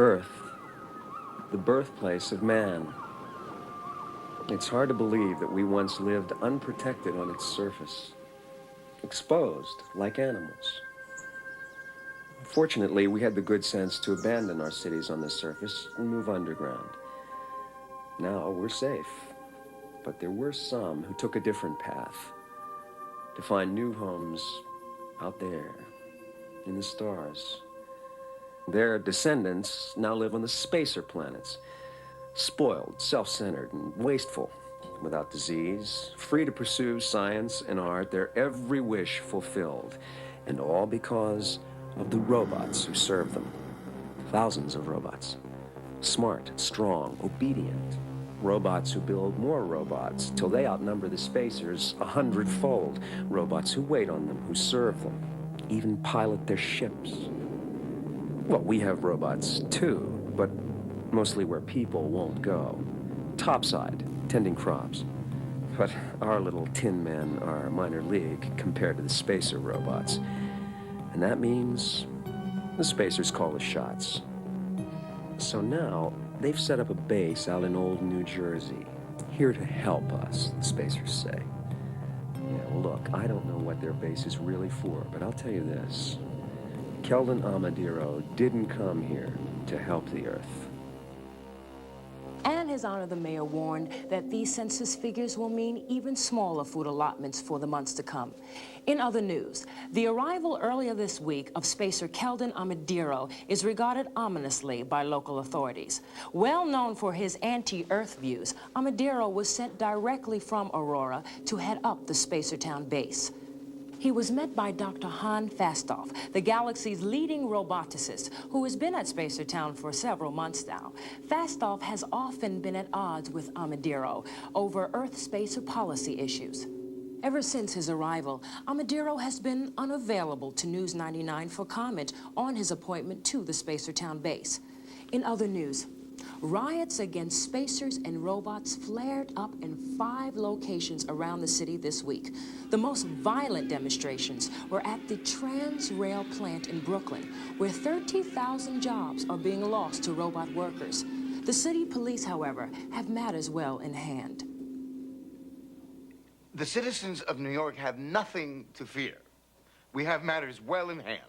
Earth, the birthplace of man. It's hard to believe that we once lived unprotected on its surface, exposed like animals. Fortunately, we had the good sense to abandon our cities on the surface and move underground. Now we're safe, but there were some who took a different path to find new homes out there in the stars. Their descendants now live on the spacer planets, spoiled, self-centered, and wasteful, without disease, free to pursue science and art, their every wish fulfilled, and all because of the robots who serve them. Thousands of robots. Smart, strong, obedient. Robots who build more robots till they outnumber the spacers 100-fold. Robots who wait on them, who serve them, even pilot their ships. Well, we have robots too, but mostly where people won't go. Topside, tending crops. But our little tin men are minor league compared to the spacer robots. And that means the spacers call the shots. So now, they've set up a base out in old New Jersey, here to help us, the spacers say. Yeah, look, I don't know what their base is really for, but I'll tell you this. Keldon Amadiro didn't come here to help the Earth. And His Honor the Mayor warned that these census figures will mean even smaller food allotments for the months to come. In other news, the arrival earlier this week of spacer Keldon Amadiro is regarded ominously by local authorities. Well known for his anti-Earth views, Amadiro was sent directly from Aurora to head up the Spacertown base. He was met by Dr. Han Fastoff, the galaxy's leading roboticist, who has been at Spacertown for several months now. Fastoff has often been at odds with Amadiro over Earth-spacer policy issues. Ever since his arrival, Amadiro has been unavailable to News 99 for comment on his appointment to the Spacertown base. In other news, riots against spacers and robots flared up in 5 locations around the city this week. The most violent demonstrations were at the Transrail plant in Brooklyn, where 30,000 jobs are being lost to robot workers. The city police, however, have matters well in hand. The citizens of New York have nothing to fear. We have matters well in hand.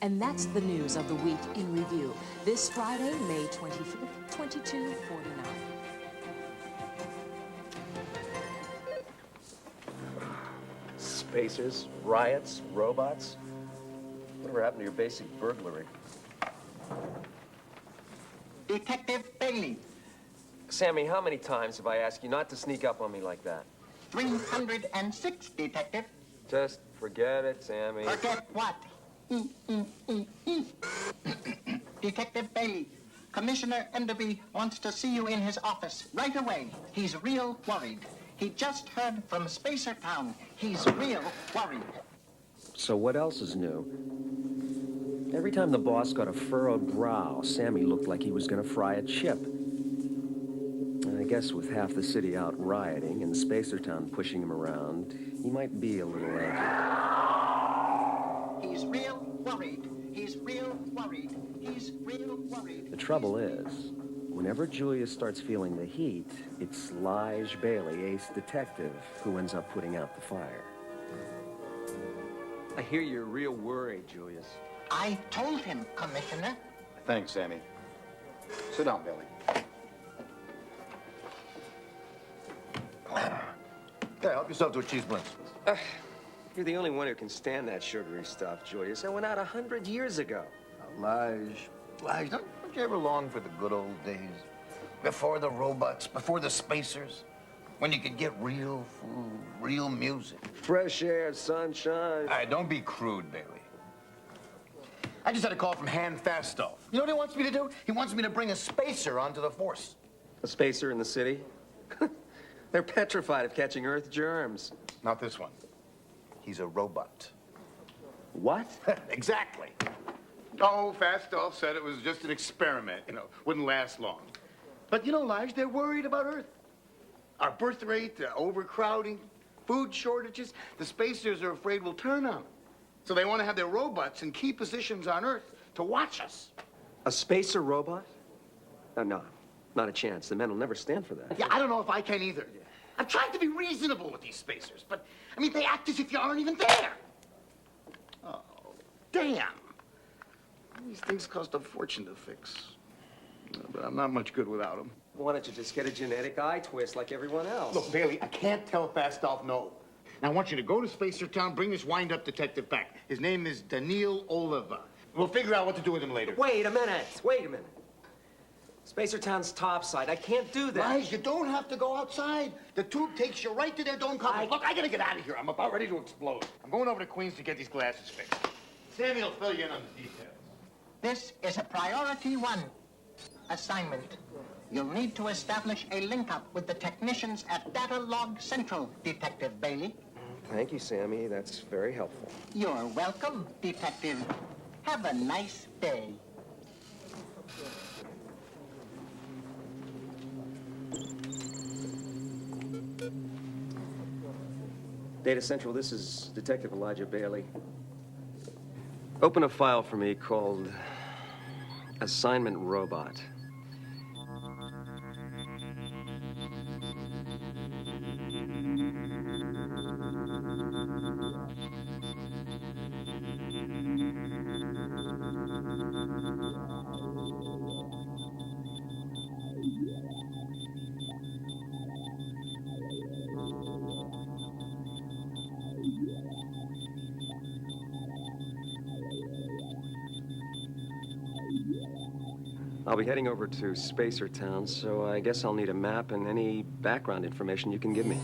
And that's the news of the week in review. This Friday, May 25th, 2249. Spacers, riots, robots. Whatever happened to your basic burglary? Detective Bailey. Sammy, how many times have I asked you not to sneak up on me like that? 306, Detective. Just forget it, Sammy. Forget what? Detective Bailey, Commissioner Enderby wants to see you in his office right away. He's real worried. He just heard from Spacertown. He's real worried. So what else is new? Every time the boss got a furrowed brow, Sammy looked like he was gonna fry a chip. And I guess with half the city out rioting and Spacertown pushing him around, he might be a little edgy. He's real worried. He's real worried. He's real worried. The trouble is, whenever Julius starts feeling the heat, it's Lige Bailey, ace detective, who ends up putting out the fire. I hear you're real worried, Julius. I told him, Commissioner. Thanks, Sammy. Sit down, Billy. Okay, help yourself to a cheese blitz. You're the only one who can stand that sugary stuff, Julius. I went out 100 years ago. Lige, don't you ever long for the good old days? Before the robots, before the spacers, when you could get real food, real music. Fresh air, sunshine. All right, don't be crude, Bailey. I just had a call from Han Fastoff. You know what he wants me to do? He wants me to bring a spacer onto the force. A spacer in the city? They're petrified of catching Earth germs. Not this one. He's a robot. What? Exactly. Oh, Fastoff said it was just an experiment, wouldn't last long. But Lige, they're worried about Earth. Our birth rate, overcrowding, food shortages, the spacers are afraid we'll turn out. So they want to have their robots in key positions on Earth to watch us. A spacer robot? No, not a chance. The men will never stand for that. Yeah, I don't know if I can either. I'm trying to be reasonable with these spacers, but, I mean, they act as if you aren't even there. Oh, damn. These things cost a fortune to fix. But I'm not much good without them. Why don't you just get a genetic eye twist like everyone else? Look, Bailey, I can't tell Fastolf no. Now, I want you to go to Spacer Town, bring this wind-up detective back. His name is Daniil Oliva. We'll figure out what to do with him later. Wait a minute. Spacer Town's topside. I can't do that. Guys, you don't have to go outside. The tube takes you right to their dome cover. Look, I gotta get out of here. I'm about ready to explode. I'm going over to Queens to get these glasses fixed. Sammy will fill you in on the details. This is a priority 1 assignment. You'll need to establish a link-up with the technicians at Data Log Central, Detective Bailey. Thank you, Sammy. That's very helpful. You're welcome, Detective. Have a nice day. Data Central, this is Detective Elijah Bailey. Open a file for me called Assignment Robot. I'll be heading over to Spacer Town, so I guess I'll need a map and any background information you can give me.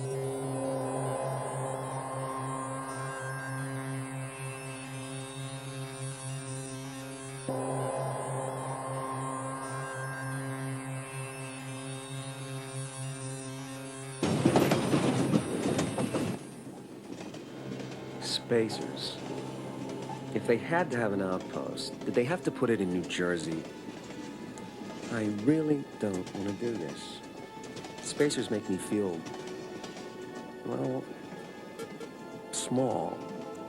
Spacers. If they had to have an outpost, did they have to put it in New Jersey? I really don't want to do this. Spacers make me feel, well, small.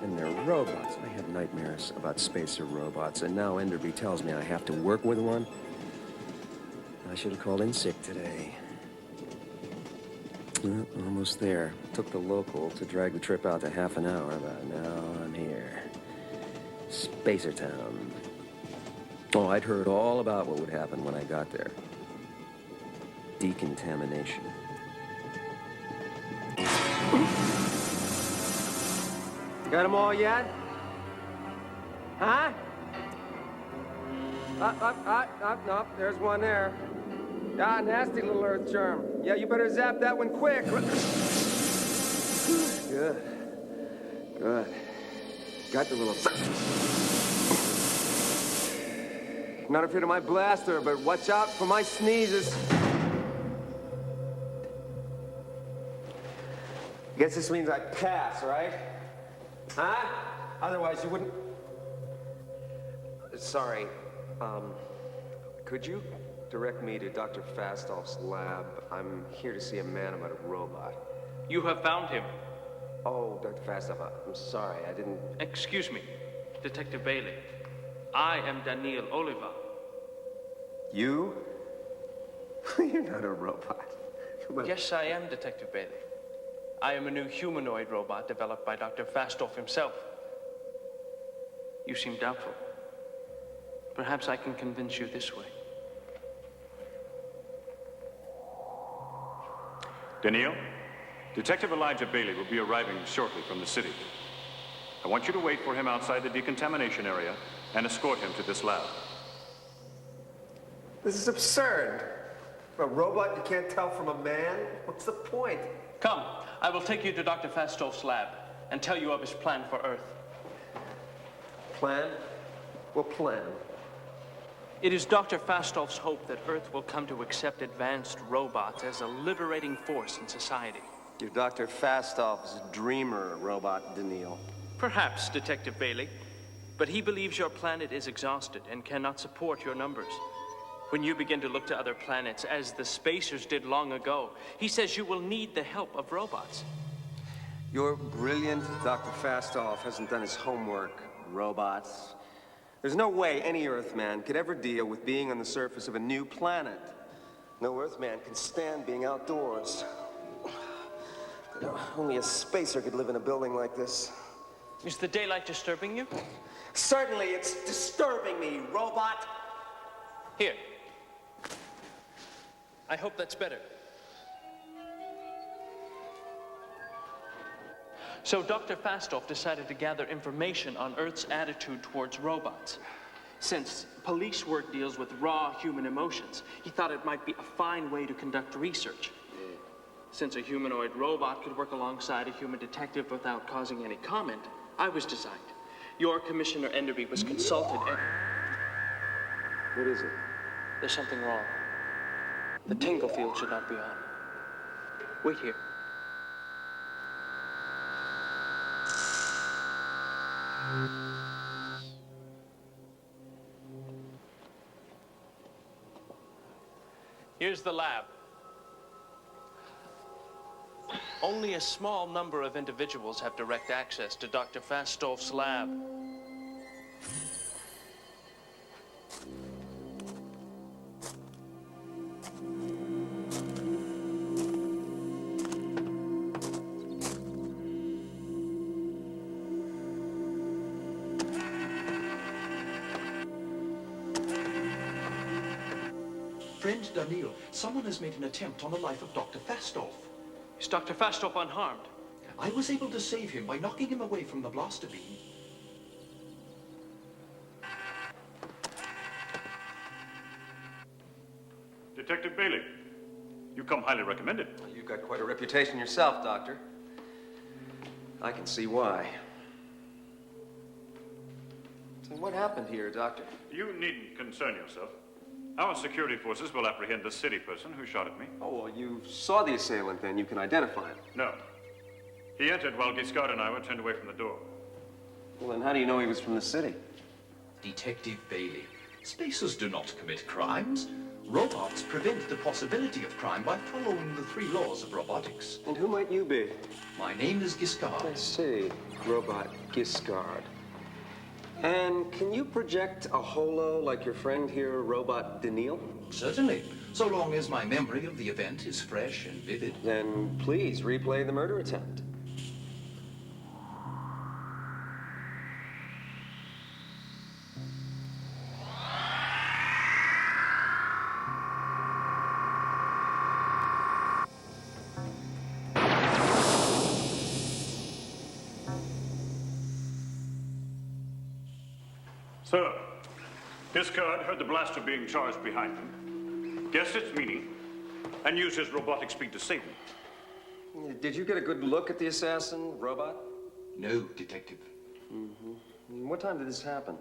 And they're robots. I have nightmares about spacer robots, and now Enderby tells me I have to work with one. I should have called in sick today. Almost there. Took the local to drag the trip out to half an hour, but now I'm here. Spacer Town. Oh, I'd heard all about what would happen when I got there. Decontamination. Got them all yet? Huh? Nope, there's one there. Ah, nasty little earth germ. Yeah, you better zap that one quick. Good. Got the little... Not afraid of my blaster, but watch out for my sneezes. Guess this means I pass, right? Huh? Otherwise you wouldn't... Sorry. Could you direct me to Dr. Fastolf's lab? I'm here to see a man about a robot. You have found him. Oh, Dr. Fastolf, I'm sorry, I didn't... Excuse me, Detective Bailey. I am Daniil Oliva. You? You're not a robot. Yes, I am, Detective Bailey. I am a new humanoid robot developed by Dr. Fastolf himself. You seem doubtful. Perhaps I can convince you this way. Daniil, Detective Elijah Bailey will be arriving shortly from the city. I want you to wait for him outside the decontamination area and escort him to this lab. This is absurd. A robot you can't tell from a man? What's the point? Come, I will take you to Dr. Fastolf's lab and tell you of his plan for Earth. Plan? What plan? It is Dr. Fastolf's hope that Earth will come to accept advanced robots as a liberating force in society. Your Dr. Fastolf's dreamer robot, Daniil. Perhaps, Detective Bailey, but he believes your planet is exhausted and cannot support your numbers. When you begin to look to other planets, as the spacers did long ago, he says you will need the help of robots. Your brilliant Dr. Fastolf hasn't done his homework, robots. There's no way any Earthman could ever deal with being on the surface of a new planet. No Earthman can stand being outdoors. Only a spacer could live in a building like this. Is the daylight disturbing you? Certainly, it's disturbing me, robot. Here. I hope that's better. So Dr. Fastoff decided to gather information on Earth's attitude towards robots. Since police work deals with raw human emotions, he thought it might be a fine way to conduct research. Since a humanoid robot could work alongside a human detective without causing any comment, I was designed. Your Commissioner Enderby was consulted and... What is it? There's something wrong. The tingle field should not be on. Wait here. Here's the lab. Only a small number of individuals have direct access to Dr. Fastoff's lab. Friend Daniil, someone has made an attempt on the life of Dr. Fastoff. Is Dr. Fastoff unharmed? I was able to save him by knocking him away from the blaster beam. Detective Bailey, you come highly recommended. Well, you've got quite a reputation yourself, Doctor. I can see why. So what happened here, Doctor? You needn't concern yourself. Our security forces will apprehend the city person who shot at me. Oh, well, you saw the assailant then. You can identify him. No. He entered while Giscard and I were turned away from the door. Well, then how do you know he was from the city? Detective Bailey, spacers do not commit crimes. Robots prevent the possibility of crime by following the 3 laws of robotics. And who might you be? My name is Giscard. I see. Robot Giscard. And can you project a holo like your friend here, Robot Daniil? Certainly, so long as my memory of the event is fresh and vivid. Then please replay the murder attempt. Sir, Giscard heard the blaster being charged behind him, guessed its meaning, and used his robotic speed to save me. Did you get a good look at the assassin, Robot? No, Detective. What time did this happen?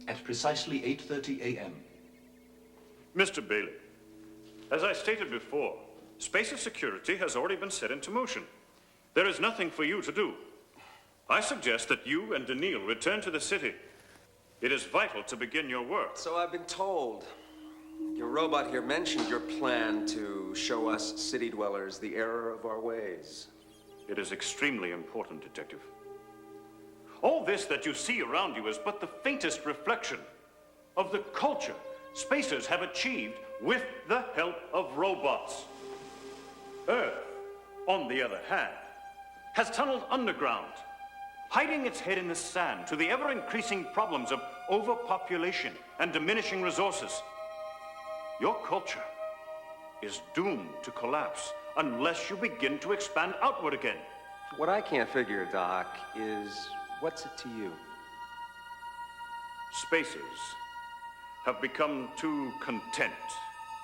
At precisely 8:30 a.m. Mr. Bailey, as I stated before, spacer security has already been set into motion. There is nothing for you to do. I suggest that you and Daniil return to the city. It is vital to begin your work. So I've been told. Your robot here mentioned your plan to show us city dwellers the error of our ways. It is extremely important, Detective. All this that you see around you is but the faintest reflection of the culture spacers have achieved with the help of robots. Earth, on the other hand, has tunneled underground, hiding its head in the sand to the ever-increasing problems of overpopulation and diminishing resources. Your culture is doomed to collapse unless you begin to expand outward again. What I can't figure, Doc, is what's it to you? Spacers have become too content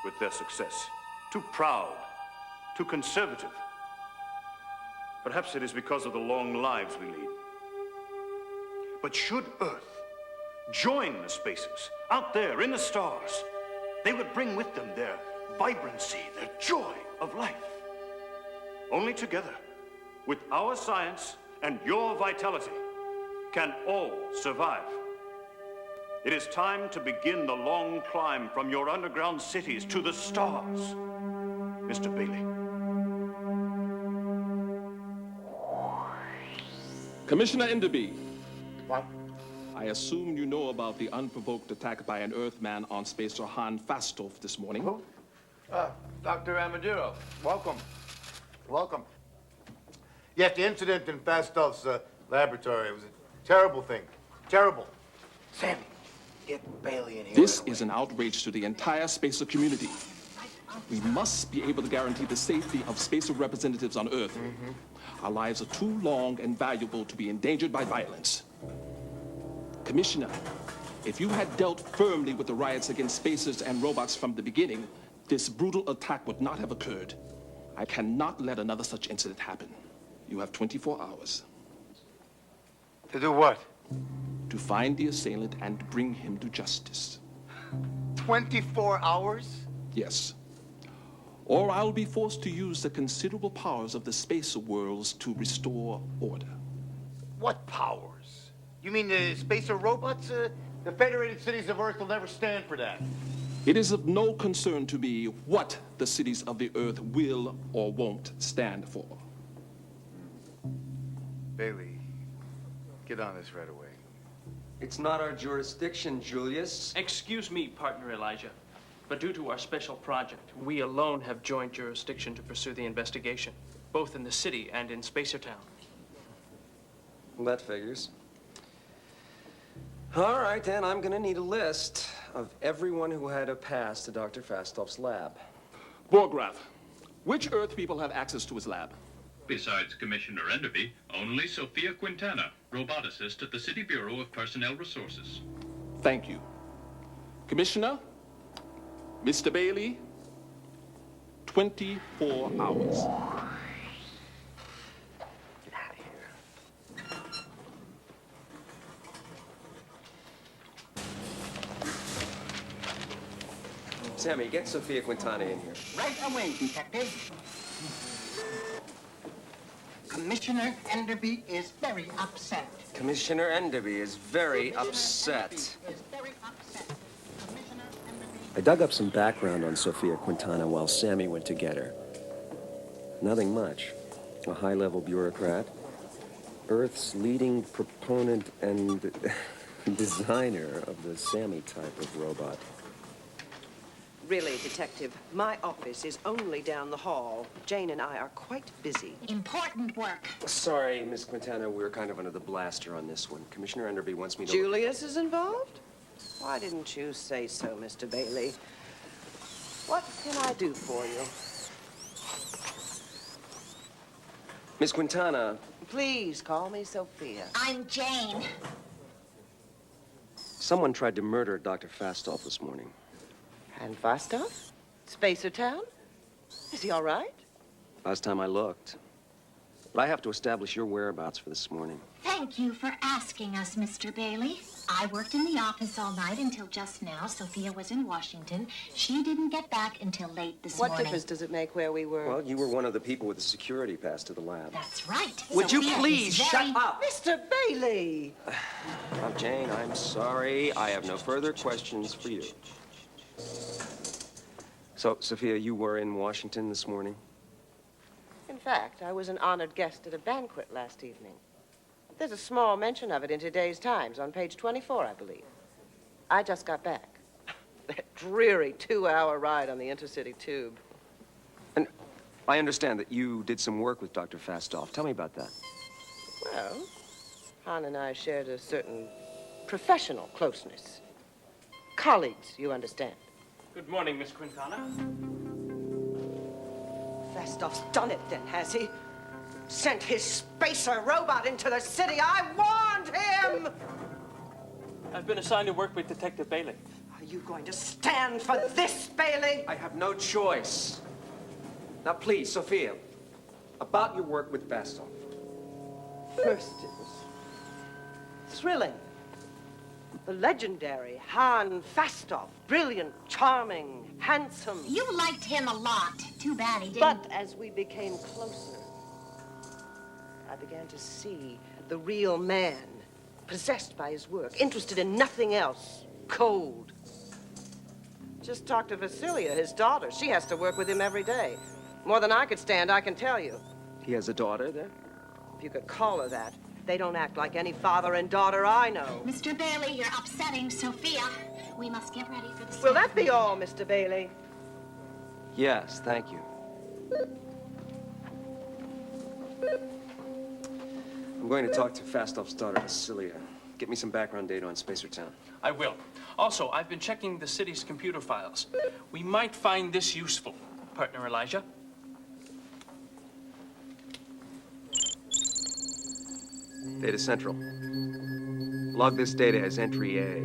with their success, too proud, too conservative. Perhaps it is because of the long lives we lead. But should Earth join the spacers out there in the stars, they would bring with them their vibrancy, their joy of life. Only together, with our science and your vitality, can all survive. It is time to begin the long climb from your underground cities to the stars, Mr. Bailey. Commissioner Enderby. What? I assume you know about the unprovoked attack by an Earthman on Spacer Han Fastov this morning. Who? Dr. Amadiro. Welcome. Welcome. Yes, the incident in Fastov's laboratory, it was a terrible thing. Terrible. Sammy, get Bailey in here. This is an outrage to the entire Spacer community. We must be able to guarantee the safety of Spacer representatives on Earth. Our lives are too long and valuable to be endangered by violence. Commissioner, if you had dealt firmly with the riots against Spacers and robots from the beginning, this brutal attack would not have occurred. I cannot let another such incident happen. You have 24 hours. To do what? To find the assailant and bring him to justice. 24 hours? Yes. Or I'll be forced to use the considerable powers of the Spacer worlds to restore order. What powers? You mean the Spacer robots? The Federated Cities of Earth will never stand for that. It is of no concern to me what the cities of the Earth will or won't stand for. Bailey, get on this right away. It's not our jurisdiction, Julius. Excuse me, partner Elijah, but due to our special project, we alone have joint jurisdiction to pursue the investigation, both in the city and in Spacertown. Well, that figures. All right, then, I'm gonna need a list of everyone who had a pass to Dr. Fastov's lab. Borgraf, which Earth people have access to his lab? Besides Commissioner Enderby, only Sophia Quintana, roboticist at the City Bureau of Personnel Resources. Thank you. Commissioner, Mr. Bailey, 24 hours. Get out of here. Sammy, get Sophia Quintana in here. Right away, Detective. Commissioner Enderby is very upset. Commissioner Enderby is very upset. Is very upset. Commissioner Enderby. I dug up some background on Sophia Quintana while Sammy went to get her. Nothing much. A high-level bureaucrat, Earth's leading proponent and designer of the Sammy type of robot. Really, Detective, my office is only down the hall. Jane and I are quite busy. Important work. Sorry, Miss Quintana, we're kind of under the blaster on this one. Commissioner Enderby wants me to... Julius is involved? Why didn't you say so, Mr. Bailey? What can I do for you? Miss Quintana... Please call me Sophia. I'm Jane. Someone tried to murder Dr. Fastov this morning. And Fastov? Spacertown? Is he all right? Last time I looked. But I have to establish your whereabouts for this morning. Thank you for asking us, Mr. Bailey. I worked in the office all night until just now. Sophia was in Washington. She didn't get back until late this morning. What difference does it make where we were? Well, you were one of the people with the security pass to the lab. That's right. Would Sophia you please is shut up? Mr. Bailey! Now, Jane, I'm sorry. I have no further questions for you. So, Sophia, you were in Washington this morning? In fact, I was an honored guest at a banquet last evening. There's a small mention of it in today's Times on page 24, I believe. I just got back. That dreary 2-hour ride on the intercity tube. And I understand that you did some work with Dr. Fastov. Tell me about that. Well, Han and I shared a certain professional closeness. Colleagues, you understand. Good morning, Miss Quintana. Fastov's done it then, has he? Sent his spacer robot into the city. I warned him! I've been assigned to work with Detective Bailey. Are you going to stand for this, Bailey? I have no choice. Now, please, Sophia, about your work with Fastov. First, it was thrilling. The legendary Han Fastov. Brilliant, charming, handsome. You liked him a lot. Too bad he didn't. But as we became closer, I began to see the real man, possessed by his work, interested in nothing else, cold. Just talk to Vasilia, his daughter. She has to work with him every day. More than I could stand, I can tell you. He has a daughter there? If you could call her that. They don't act like any father and daughter I know. Mr. Bailey, you're upsetting Sophia. We must get ready for the... Will that be all, Mr. Bailey? Yes, thank you. I'm going to talk to Fastolf's daughter, Vasilia. Get me some background data on Spacertown. I will. Also, I've been checking the city's computer files. We might find this useful, partner Elijah. Data Central. Log this data as entry A.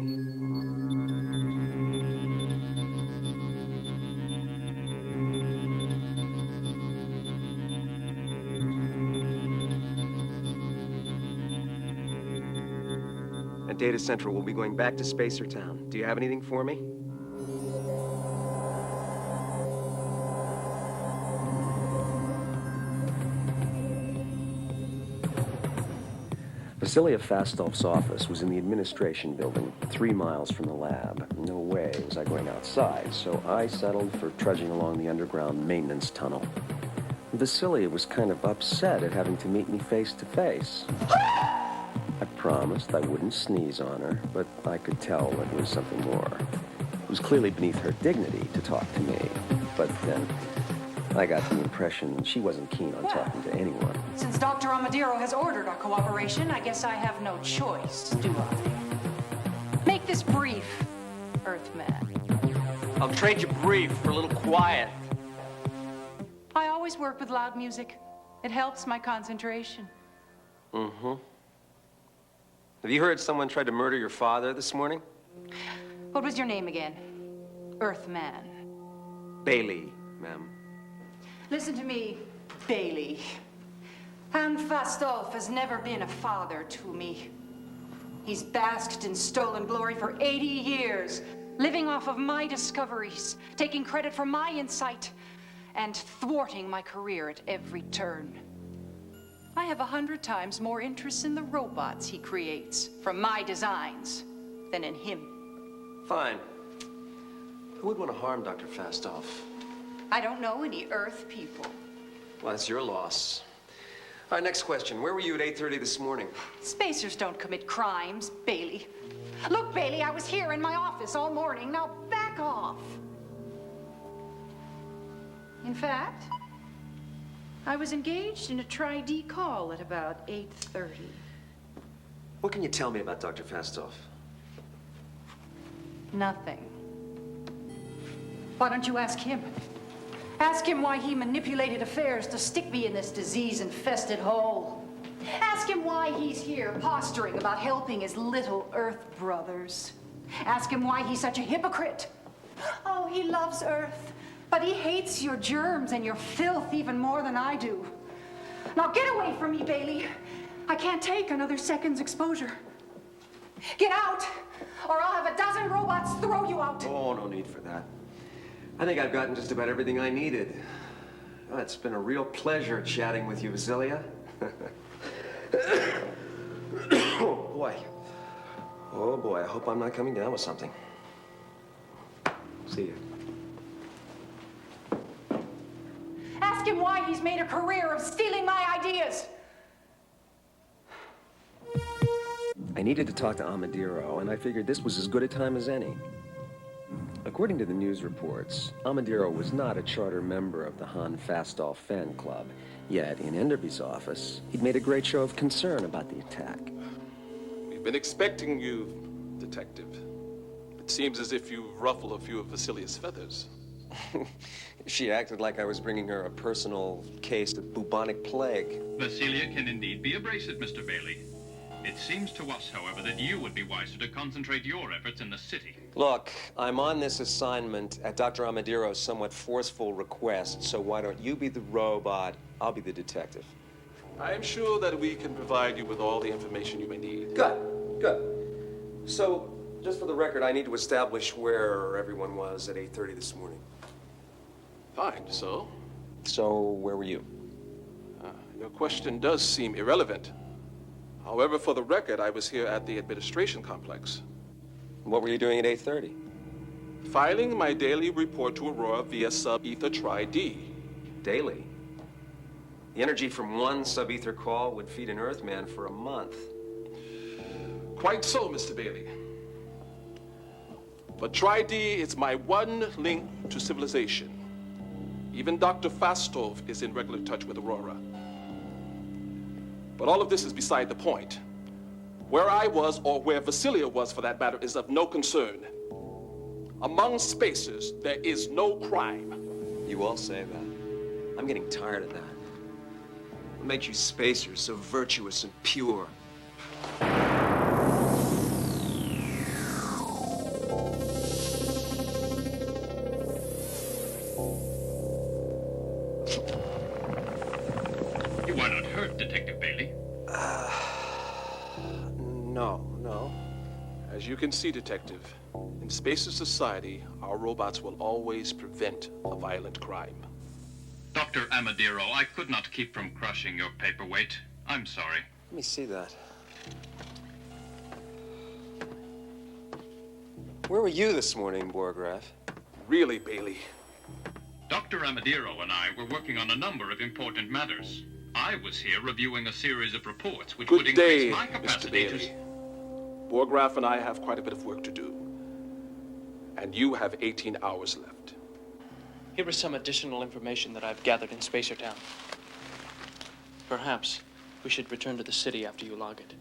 And Data Central will be going back to Spacertown. Do you have anything for me? Vasilia Fastolf's office was in the administration building, 3 miles from the lab. No way was I going outside, so I settled for trudging along the underground maintenance tunnel. Vasilia was kind of upset at having to meet me face to face. I promised I wouldn't sneeze on her, but I could tell it was something more. It was clearly beneath her dignity to talk to me, but then I got the impression she wasn't keen on talking to anyone. Since Dr. Amadiro has ordered our cooperation, I guess I have no choice, do I? Make this brief, Earthman. I'll trade you brief for a little quiet. I always work with loud music. It helps my concentration. Mm-hmm. Have you heard someone tried to murder your father this morning? What was your name again? Earthman. Bailey, ma'am. Listen to me, Bailey. Han Fastolf has never been a father to me. He's basked in stolen glory for 80 years, living off of my discoveries, taking credit for my insight, and thwarting my career at every turn. I have 100 times more interest in the robots he creates from my designs than in him. Fine. Who would want to harm Dr. Fastolf? I don't know any Earth people. Well, that's your loss. All right, next question. Where were you at 8:30 this morning? Spacers don't commit crimes, Bailey. Look, Bailey, I was here in my office all morning. Now back off. In fact, I was engaged in a tri-D call at about 8:30. What can you tell me about Dr. Fastolf? Nothing. Why don't you ask him? Ask him why he manipulated affairs to stick me in this disease-infested hole. Ask him why he's here posturing about helping his little Earth brothers. Ask him why he's such a hypocrite. Oh, he loves Earth, but he hates your germs and your filth even more than I do. Now get away from me, Bailey. I can't take another second's exposure. Get out, or I'll have a dozen robots throw you out. Oh, no need for that. I think I've gotten just about everything I needed. Oh, it's been a real pleasure chatting with you, Vasilia. Oh, boy. Oh, boy, I hope I'm not coming down with something. See you. Ask him why he's made a career of stealing my ideas. I needed to talk to Amadiro, and I figured this was as good a time as any. According to the news reports, Amadiro was not a charter member of the Han Fastolf fan club. Yet, in Enderby's office, he'd made a great show of concern about the attack. We've been expecting you, Detective. It seems as if you ruffle a few of Vasilia's feathers. She acted like I was bringing her a personal case of bubonic plague. Vasilia can indeed be abrasive, Mr. Bailey. It seems to us, however, that you would be wiser to concentrate your efforts in the city. Look, I'm on this assignment at Dr. Amadiro's somewhat forceful request, so why don't you be the robot, I'll be the detective. I am sure that we can provide you with all the information you may need. Good. So, just for the record, I need to establish where everyone was at 8:30 this morning. Fine, so? So, where were you? Your question does seem irrelevant. However, for the record, I was here at the administration complex. What were you doing at 8:30? Filing my daily report to Aurora via sub-ether tri-D. Daily? The energy from one sub-ether call would feed an Earthman for a month. Quite so, Mr. Bailey. But Tri-D is my one link to civilization. Even Dr. Fastov is in regular touch with Aurora. But all of this is beside the point. Where I was, or where Vasilia was for that matter, is of no concern. Among spacers, there is no crime. You all say that. I'm getting tired of that. What makes you spacers so virtuous and pure? You are not hurt, Detective Bailey. No. As you can see, Detective, in Spacer Society, our robots will always prevent a violent crime. Dr. Amadiro, I could not keep from crushing your paperweight. I'm sorry. Let me see that. Where were you this morning, Borgraf? Really, Bailey? Dr. Amadiro and I were working on a number of important matters. I was here reviewing a series of reports which would Good day, increase my Mr. capacity Bailey. Borgraf and I have quite a bit of work to do. And you have 18 hours left. Here is some additional information that I've gathered in Spacertown. Perhaps we should return to the city after you log it.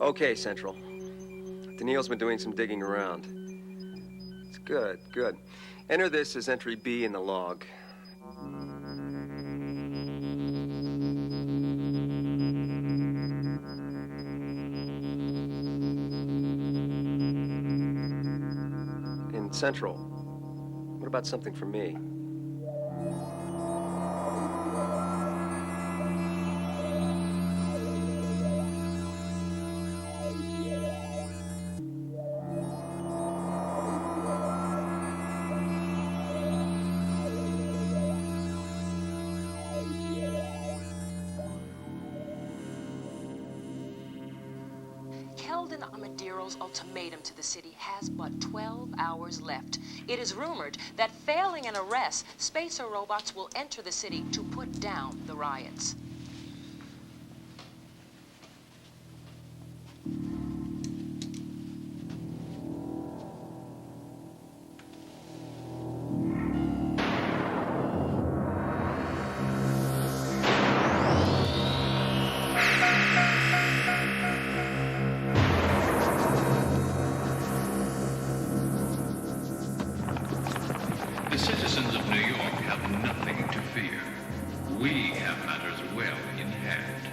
Okay, Central. Daniil's been doing some digging around. It's good. Enter this as entry B in the log. In Central, what about something for me? Keldon Amadiro's ultimatum to the city has but 12 hours left. It is rumored that failing an arrest, spacer robots will enter the city to put down the riots. The citizens of New York have nothing to fear. We have matters well in hand.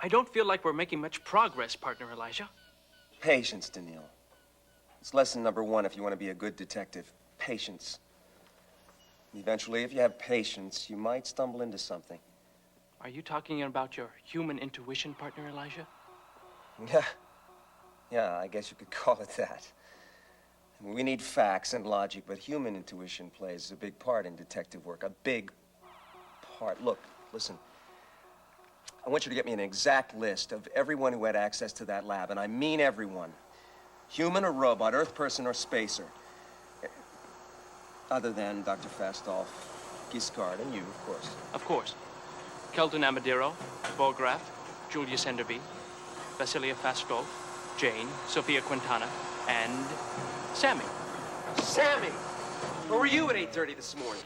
I don't feel like we're making much progress, partner Elijah. Patience, Daniil. It's lesson number one if you want to be a good detective. Patience. Eventually, if you have patience, you might stumble into something. Are you talking about your human intuition, partner Elijah? Yeah, I guess you could call it that. I mean, we need facts and logic, but human intuition plays a big part in detective work. A big part. Look, listen. I want you to get me an exact list of everyone who had access to that lab, and I mean everyone. Human or robot, Earth person or spacer. Other than Dr. Fastov, Giscard, and you, of course. Of course. Keldon Amadiro, Borgraf, Julius Enderby, Vasilia Fastov, Jane, Sophia Quintana, and Sammy. Sammy! Where were you at 8:30 this morning?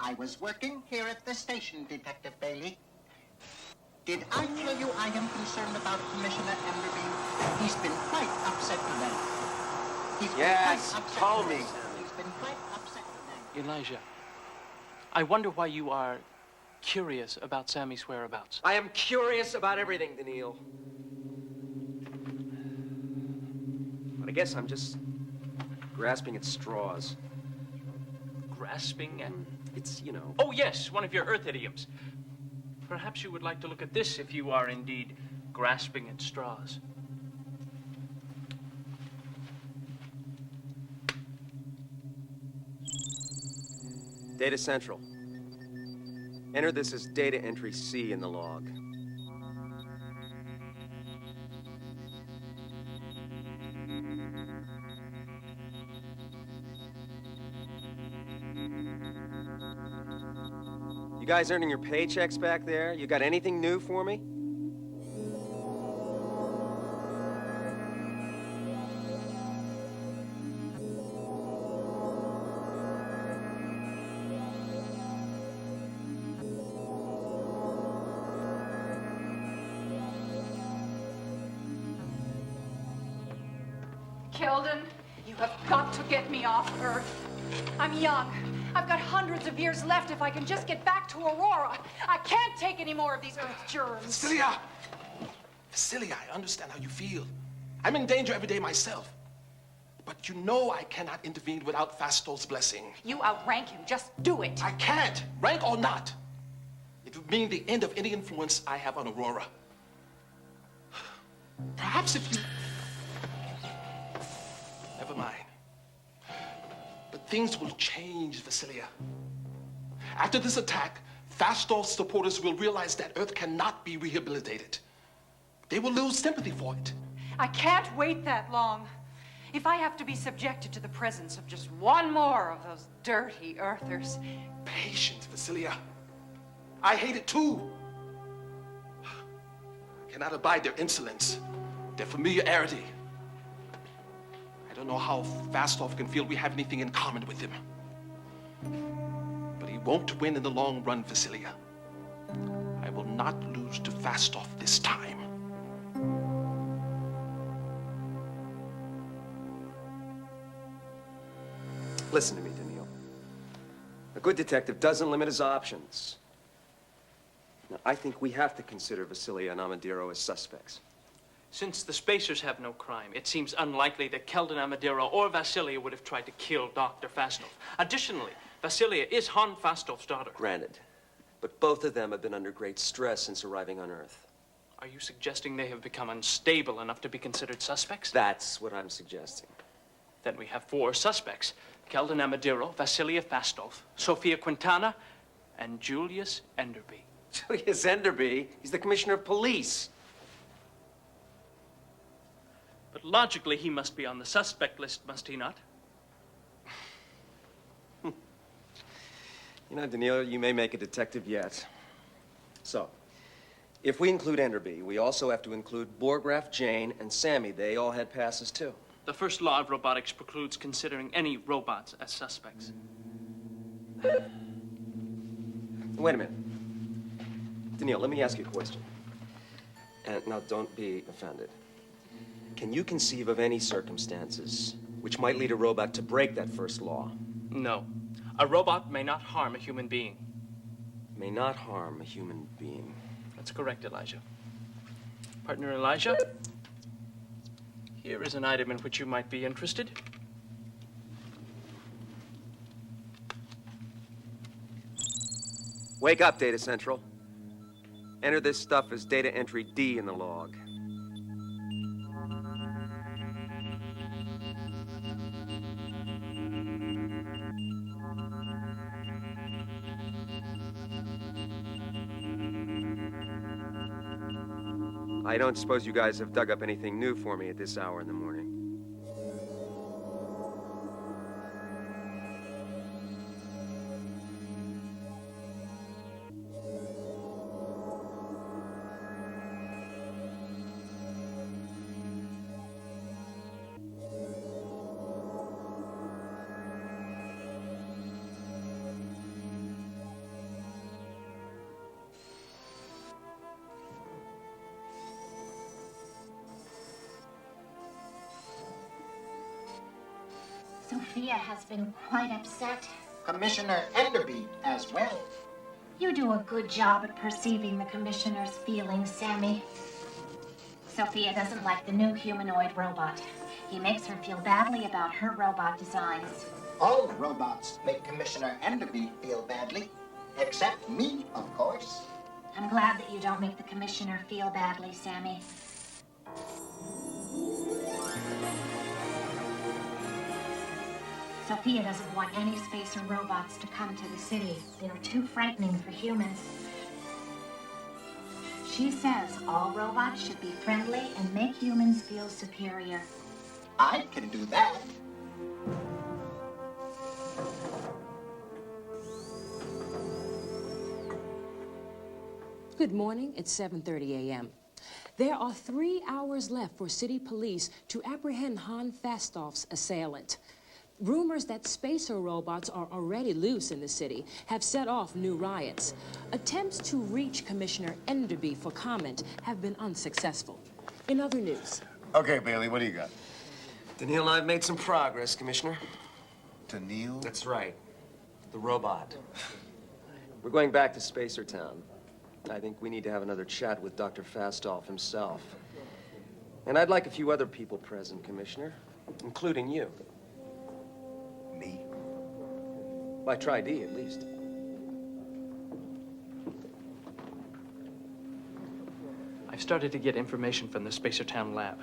I was working here at the station, Detective Bailey. Did I tell you I am concerned about Commissioner Enderby? He's been quite upset today. Yes, call me. He's been quite upset today. Elijah, I wonder why you are curious about Sammy's whereabouts. I am curious about everything, Daniil. But I guess I'm just grasping at straws. Grasping and... It's, you know... Oh, yes, one of your Earth idioms. Perhaps you would like to look at this if you are indeed grasping at straws. Data Central. Enter this as data entry C in the log. You guys earning your paychecks back there? You got anything new for me? Keldon, you have got to get me off Earth. I'm young. I've got hundreds of years left if I can just get back to Aurora. I can't take any more of these Earth germs. Vasilia! Vasilia, I understand how you feel. I'm in danger every day myself. But you know I cannot intervene without Fastol's blessing. You outrank him. Just do it. I can't, rank or not. It would mean the end of any influence I have on Aurora. Perhaps if you... Never mind. But things will change, Vasilia. After this attack, Fastol's supporters will realize that Earth cannot be rehabilitated. They will lose sympathy for it. I can't wait that long. If I have to be subjected to the presence of just one more of those dirty Earthers. Patience, Vasilia. I hate it too. I cannot abide their insolence, their familiarity. I don't know how Fastolf can feel we have anything in common with him. But he won't win in the long run, Vasilia. I will not lose to Fastolf this time. Listen to me, Daniil. A good detective doesn't limit his options. Now, I think we have to consider Vasilia and Amadiro as suspects. Since the Spacers have no crime, it seems unlikely that Keldon Amadiro or Vasilia would have tried to kill Dr. Fastolf. Additionally, Vasilia is Han Fastolf's daughter. Granted. But both of them have been under great stress since arriving on Earth. Are you suggesting they have become unstable enough to be considered suspects? That's what I'm suggesting. Then we have 4 suspects. Keldon Amadiro, Vasilia Fastolf, Sophia Quintana, and Julius Enderby. Julius Enderby? He's the commissioner of police. But logically, he must be on the suspect list, must he not? You know, Daniil, you may make a detective yet. So, if we include Enderby, we also have to include Borgraf, Jane, and Sammy. They all had passes, too. The first law of robotics precludes considering any robots as suspects. Wait a minute. Daniil, let me ask you a question. And now, don't be offended. Can you conceive of any circumstances which might lead a robot to break that first law? No. A robot may not harm a human being. May not harm a human being. That's correct, Elijah. Partner Elijah, here is an item in which you might be interested. Wake up, Data Central. Enter this stuff as data entry D in the log. I don't suppose you guys have dug up anything new for me at this hour in the morning. Sophia has been quite upset. Commissioner Enderby as well. You do a good job at perceiving the Commissioner's feelings, Sammy. Sophia doesn't like the new humanoid robot. He makes her feel badly about her robot designs. All robots make Commissioner Enderby feel badly. Except me, of course. I'm glad that you don't make the Commissioner feel badly, Sammy. Sophia doesn't want any spacer robots to come to the city. They're too frightening for humans. She says all robots should be friendly and make humans feel superior. I can do that. Good morning. It's 7:30 a.m. There are 3 hours left for city police to apprehend Han Fastoff's assailant. Rumors that spacer robots are already loose in the city have set off new riots. Attempts to reach Commissioner Enderby for comment have been unsuccessful. In other news... Okay, Bailey, what do you got? Daniil and I have made some progress, Commissioner. Daniil? That's right. The robot. We're going back to Spacer Town. I think we need to have another chat with Dr. Fastoff himself. And I'd like a few other people present, Commissioner, including you. Me? By Tri-D, at least. I've started to get information from the Spacertown lab.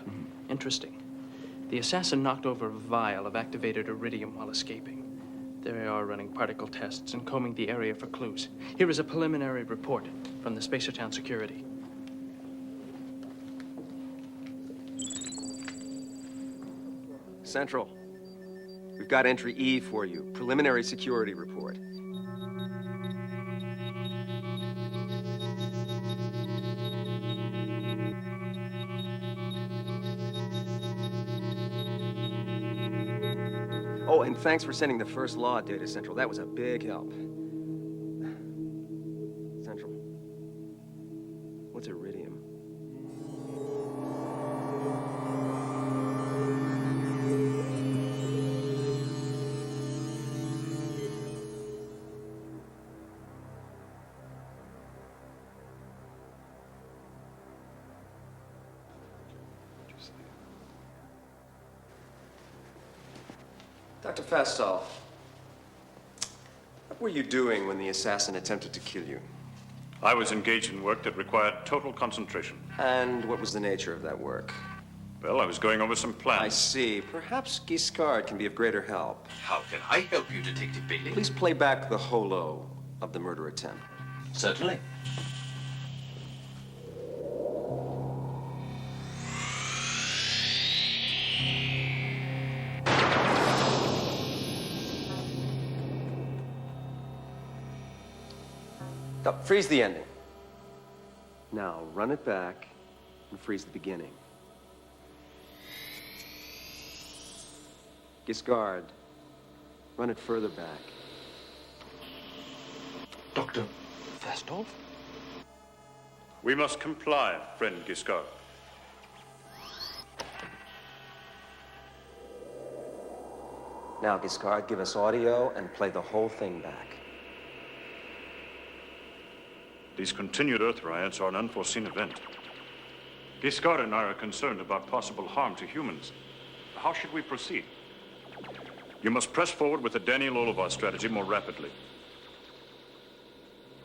Interesting. The assassin knocked over a vial of activated iridium while escaping. They are running particle tests and combing the area for clues. Here is a preliminary report from the Spacertown security. Central. We've got entry E for you. Preliminary security report. Oh, and thanks for sending the first law data, Central. That was a big help. Central. What's iridium? Dr. Fastoff, what were you doing when the assassin attempted to kill you? I was engaged in work that required total concentration. And what was the nature of that work? Well, I was going over some plans. I see. Perhaps Giscard can be of greater help. How can I help you, Detective Bailey? Please play back the holo of the murder attempt. Certainly. Freeze the ending. Now, run it back and freeze the beginning. Giscard, run it further back. Dr. Fastoff? We must comply, friend Giscard. Now, Giscard, give us audio and play the whole thing back. These continued Earth riots are an unforeseen event. Giscard and I are concerned about possible harm to humans. How should we proceed? You must press forward with the Daniel Olivar strategy more rapidly.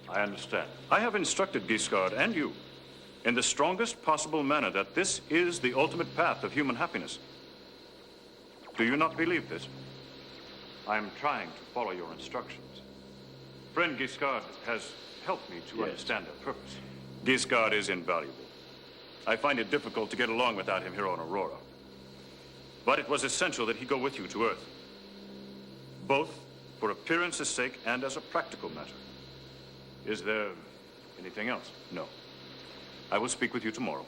I understand. I have instructed Giscard and you in the strongest possible manner that this is the ultimate path of human happiness. Do you not believe this? I am trying to follow your instructions. Friend Giscard has helped me to understand their purpose. Giscard is invaluable. I find it difficult to get along without him here on Aurora. But it was essential that he go with you to Earth. Both for appearance's sake and as a practical matter. Is there anything else? No. I will speak with you tomorrow.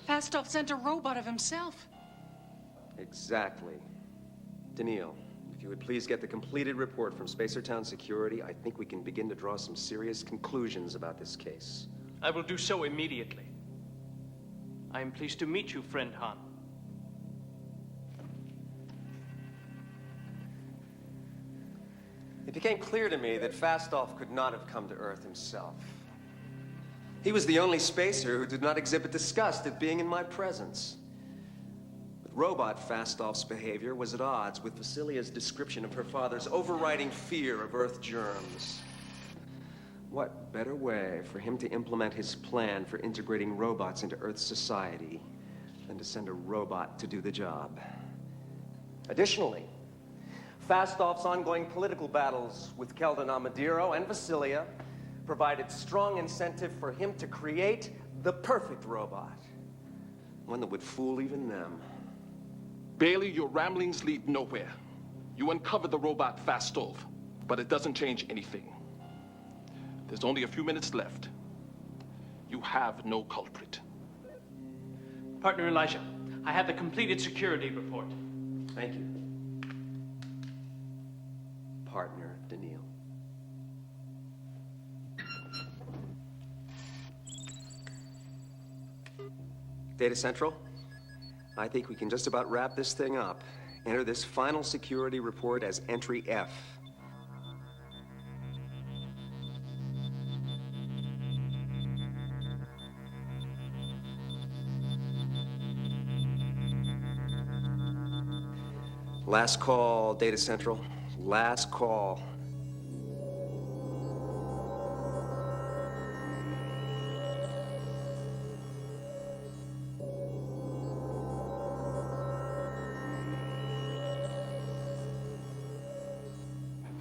Fastoff sent a robot of himself. Exactly. Daniil, if you would please get the completed report from Spacertown Security, I think we can begin to draw some serious conclusions about this case. I will do so immediately. I am pleased to meet you, friend Han. It became clear to me that Fastoff could not have come to Earth himself. He was the only spacer who did not exhibit disgust at being in my presence. With robot Fastoff's behavior was at odds with Vasilia's description of her father's overriding fear of Earth germs. What better way for him to implement his plan for integrating robots into Earth's society than to send a robot to do the job? Additionally, Fastolf's ongoing political battles with Keldon Amadiro and Vasilia provided strong incentive for him to create the perfect robot. One that would fool even them. Bailey, your ramblings lead nowhere. You uncovered the robot Fastolf, but it doesn't change anything. There's only a few minutes left. You have no culprit. Partner Elijah, I have the completed security report. Thank you. Partner Daniil. Data Central, I think we can just about wrap this thing up. Enter this final security report as entry F. Last call, Data Central. Last call.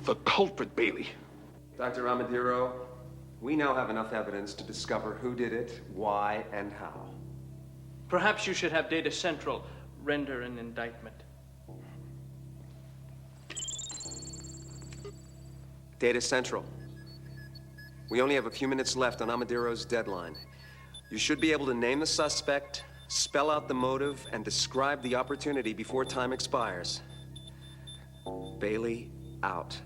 The culprit, Bailey. Dr. Amadiro, we now have enough evidence to discover who did it, why, and how. Perhaps you should have Data Central render an indictment. Data Central. We only have a few minutes left on Amadiro's deadline. You should be able to name the suspect, spell out the motive, and describe the opportunity before time expires. Bailey, out.